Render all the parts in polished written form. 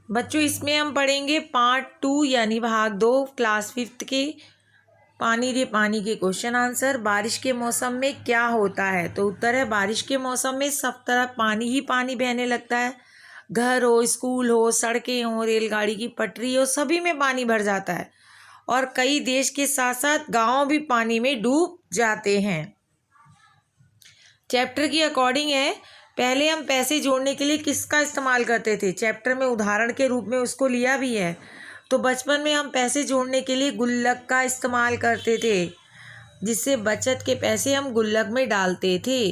बच्चों इसमें हम पढ़ेंगे पार्ट 2 यानी भाग 2 क्लास 5th के पानी रे पानी के क्वेश्चन आंसर। बारिश के मौसम में क्या होता है? तो उत्तर है बारिश के मौसम में सब तरफ पानी ही पानी बहने लगता है। घर हो, स्कूल हो, सड़कें हो, रेलगाड़ी की पटरी हो, सभी में पानी भर जाता है और कई देश के साथ साथ गांव भी पानी में डूब जाते हैं। चैप्टर की अकॉर्डिंग है, पहले हम पैसे जोड़ने के लिए किसका इस्तेमाल करते थे? चैप्टर में उदाहरण के रूप में उसको लिया भी है। तो बचपन में हम पैसे जोड़ने के लिए गुल्लक का इस्तेमाल करते थे, जिससे बचत के पैसे हम गुल्लक में डालते थे।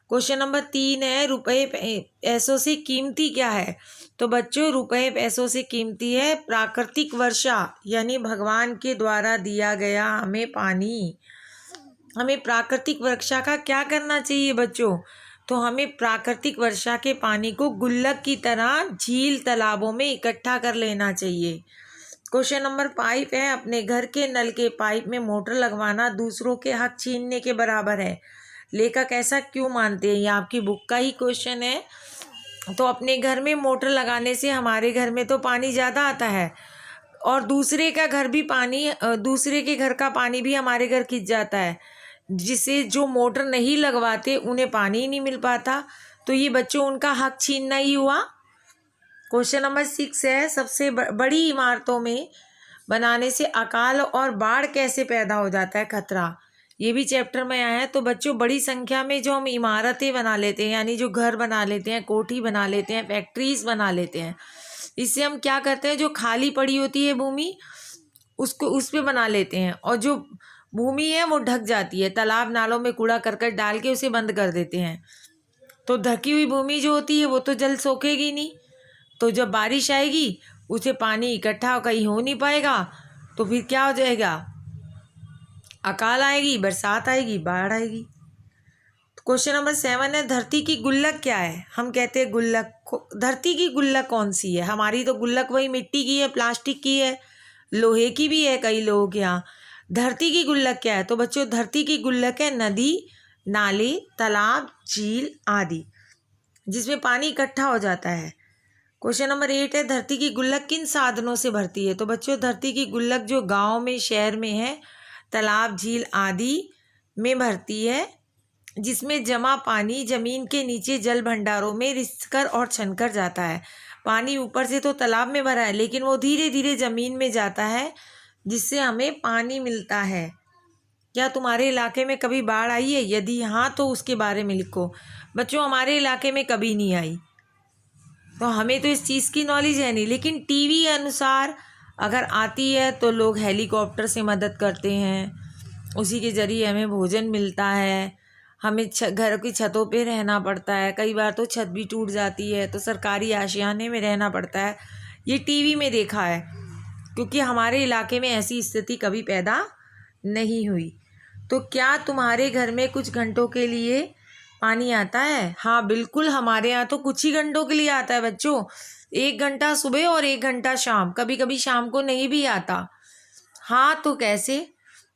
क्वेश्चन नंबर 3 है, रुपए पैसों से कीमती क्या है? तो बच्चों रुपए पैसों से कीमती है प्राकृतिक वर्षा, यानी भगवान के द्वारा दिया गया हमें पानी। हमें प्राकृतिक वर्षा का क्या करना चाहिए बच्चों? तो हमें प्राकृतिक वर्षा के पानी को गुल्लक की तरह झील तालाबों में इकट्ठा कर लेना चाहिए। क्वेश्चन नंबर 5 है, अपने घर के नल के पाइप में मोटर लगवाना दूसरों के हक छीनने के बराबर है। लेखक ऐसा क्यों मानते हैं? ये आपकी बुक का ही क्वेश्चन है। तो अपने घर में मोटर लगाने से हमारे घर में तो पानी ज़्यादा आता है और दूसरे के घर का पानी भी हमारे घर खिंच जाता है, जिसे जो मोटर नहीं लगवाते उन्हें पानी ही नहीं मिल पाता। तो ये बच्चों उनका हक छीनना ही हुआ। क्वेश्चन नंबर 6 है, सबसे बड़ी इमारतों में बनाने से अकाल और बाढ़ कैसे पैदा हो जाता है? खतरा। ये भी चैप्टर में आया है। तो बच्चों बड़ी संख्या में जो हम इमारतें बना लेते हैं, यानी जो घर बना लेते हैं, कोठी बना लेते हैं, फैक्ट्रीज बना लेते हैं, इससे हम क्या करते हैं, जो खाली पड़ी होती है भूमि उसको उस पे बना लेते हैं और जो भूमि है वो ढक जाती है, तालाब नालों में कूड़ा करकट डाल के उसे बंद कर देते हैं। तो ढकी हुई भूमि जो होती है वो तो जल सोखेगी नहीं, तो जब बारिश आएगी उसे पानी इकट्ठा कहीं हो नहीं पाएगा, तो फिर क्या हो जाएगा? अकाल आएगी, बरसात आएगी, बाढ़ आएगी। क्वेश्चन नंबर 7 है, धरती की गुल्लक क्या है? हम कहते हैं गुल्लक। धरती की गुल्लक कौन सी है? हमारी तो गुल्लक वही मिट्टी की है, प्लास्टिक की है, लोहे की भी है कई लोगों के यहाँ। धरती की गुल्लक क्या है? तो बच्चों धरती की गुल्लक है नदी, नाले, तालाब, झील आदि, जिसमें पानी इकट्ठा हो जाता है। क्वेश्चन नंबर 8 है, धरती की गुल्लक किन साधनों से भरती है? तो बच्चों धरती की गुल्लक जो गांव में, शहर में है, तालाब, झील आदि में भरती है, जिसमें जमा पानी जमीन के नीचे जल भंडारों में रिसकर और छनकर जाता है। पानी ऊपर से तो तालाब में भरा है, लेकिन वो धीरे धीरे जमीन में जाता है, जिससे हमें पानी मिलता है। क्या तुम्हारे इलाके में कभी बाढ़ आई है? यदि हाँ तो उसके बारे में लिखो। बच्चों हमारे इलाके में कभी नहीं आई, तो हमें तो इस चीज़ की नॉलेज है नहीं, लेकिन टीवी अनुसार अगर आती है तो लोग हेलीकॉप्टर से मदद करते हैं, उसी के ज़रिए हमें भोजन मिलता है। हमें घर की छतों पे रहना पड़ता है, कई बार तो छत भी टूट जाती है तो सरकारी आशियाने में रहना पड़ता है। ये टीवी में देखा है, क्योंकि हमारे इलाके में ऐसी स्थिति कभी पैदा नहीं हुई। तो क्या तुम्हारे घर में कुछ घंटों के लिए पानी आता है? हाँ बिल्कुल, हमारे यहाँ तो कुछ ही घंटों के लिए आता है बच्चों, 1 घंटा सुबह और 1 घंटा शाम, कभी कभी शाम को नहीं भी आता। हाँ तो कैसे?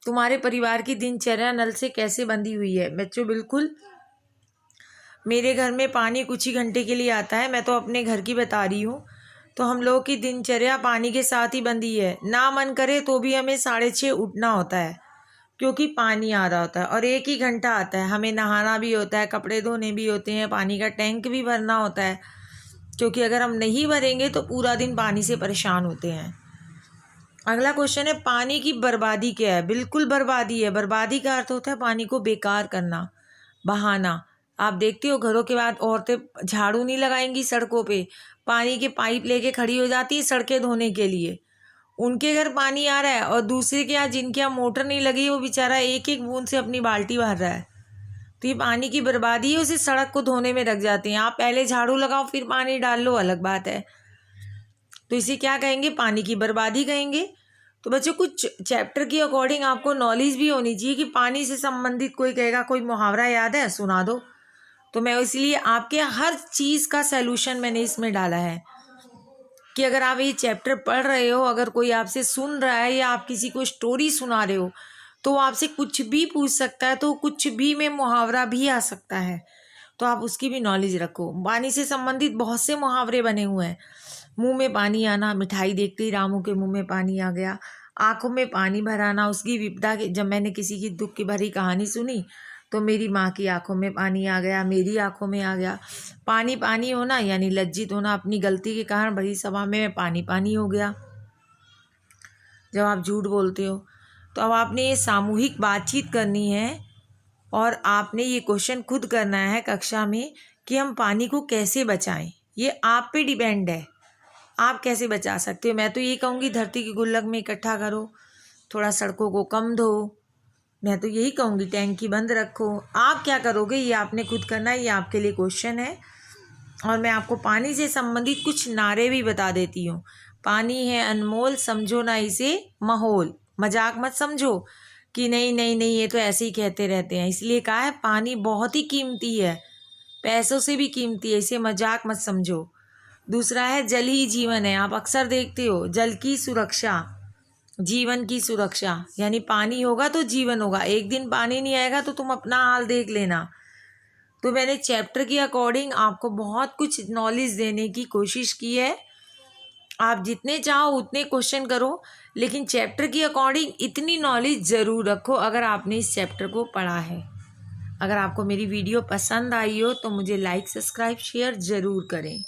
तुम्हारे परिवार की दिनचर्या नल से कैसे बंधी हुई है? बच्चों बिल्कुल, मेरे घर में पानी कुछ ही घंटे के लिए आता है, मैं तो अपने घर की बता रही हूँ। तो हम लोगों की दिनचर्या पानी के साथ ही बंधी है, ना मन करे तो भी हमें 6:30 उठना होता है, क्योंकि पानी आ रहा होता है और 1 ही घंटा आता है। हमें नहाना भी होता है, कपड़े धोने भी होते हैं, पानी का टैंक भी भरना होता है, क्योंकि अगर हम नहीं भरेंगे तो पूरा दिन पानी से परेशान होते हैं। अगला क्वेश्चन है, पानी की बर्बादी क्या है? बिल्कुल बर्बादी है। बर्बादी का अर्थ होता है पानी को बेकार करना, बहाना। आप देखते हो घरों के बाद औरतें झाड़ू नहीं लगाएंगी सड़कों पे, पानी के पाइप लेके खड़ी हो जाती है सड़कें धोने के लिए। उनके घर पानी आ रहा है और दूसरे के यहाँ, जिनके यहाँ मोटर नहीं लगी, वो बेचारा एक एक बूंद से अपनी बाल्टी भर रहा है। तो ये पानी की बर्बादी है, उसे सड़क को धोने में रख जाते हैं। आप पहले झाड़ू लगाओ फिर पानी डाल लो, अलग बात है। तो इसे क्या कहेंगे? पानी की बर्बादी कहेंगे। तो बच्चों कुछ चैप्टर की अकॉर्डिंग आपको नॉलेज भी होनी चाहिए कि पानी से संबंधित कोई कहेगा कोई मुहावरा याद है, सुना दो। तो मैं इसलिए आपके हर चीज़ का सैल्यूशन मैंने इसमें डाला है कि अगर आप ये चैप्टर पढ़ रहे हो, अगर कोई आपसे सुन रहा है या आप किसी को स्टोरी सुना रहे हो, तो वो आपसे कुछ भी पूछ सकता है, तो कुछ भी में मुहावरा भी आ सकता है, तो आप उसकी भी नॉलेज रखो। पानी से संबंधित बहुत से मुहावरे बने हुए हैं। मुंह में पानी आना, मिठाई देखते ही रामू के मुंह में पानी आ गया। आंखों में पानी भर आना, उसकी विपदा के, जब मैंने किसी की दुख की भरी कहानी सुनी तो मेरी माँ की आंखों में पानी आ गया, मेरी आंखों में आ गया। पानी पानी होना यानी लज्जित होना, अपनी गलती के कारण बड़ी सभा में पानी पानी हो गया जब आप झूठ बोलते हो। तो अब आपने ये सामूहिक बातचीत करनी है और आपने ये क्वेश्चन खुद करना है कक्षा में कि हम पानी को कैसे बचाएं। ये आप पे डिपेंड है, आप कैसे बचा सकते हो। मैं तो ये कहूँगी धरती की गुल्लक में इकट्ठा करो, थोड़ा सड़कों को कम धो, मैं तो यही कहूँगी टैंकी बंद रखो। आप क्या करोगे ये आपने खुद करना है, ये आपके लिए क्वेश्चन है। और मैं आपको पानी से संबंधित कुछ नारे भी बता देती हूँ। पानी है अनमोल, समझो ना इसे माहौल। मजाक मत समझो कि नहीं नहीं नहीं ये तो ऐसे ही कहते रहते हैं, इसलिए कहा है पानी बहुत ही कीमती है, पैसों से भी कीमती है, इसे मजाक मत समझो। दूसरा है जल ही जीवन है, आप अक्सर देखते हो जल की सुरक्षा, जीवन की सुरक्षा, यानी पानी होगा तो जीवन होगा। एक दिन पानी नहीं आएगा तो तुम अपना हाल देख लेना। तो मैंने चैप्टर के अकॉर्डिंग आपको बहुत कुछ नॉलेज देने की कोशिश की है। आप जितने चाहो उतने क्वेश्चन करो, लेकिन चैप्टर के अकॉर्डिंग इतनी नॉलेज ज़रूर रखो अगर आपने इस चैप्टर को पढ़ा है। अगर आपको मेरी वीडियो पसंद आई हो तो मुझे लाइक, सब्सक्राइब, शेयर ज़रूर करें।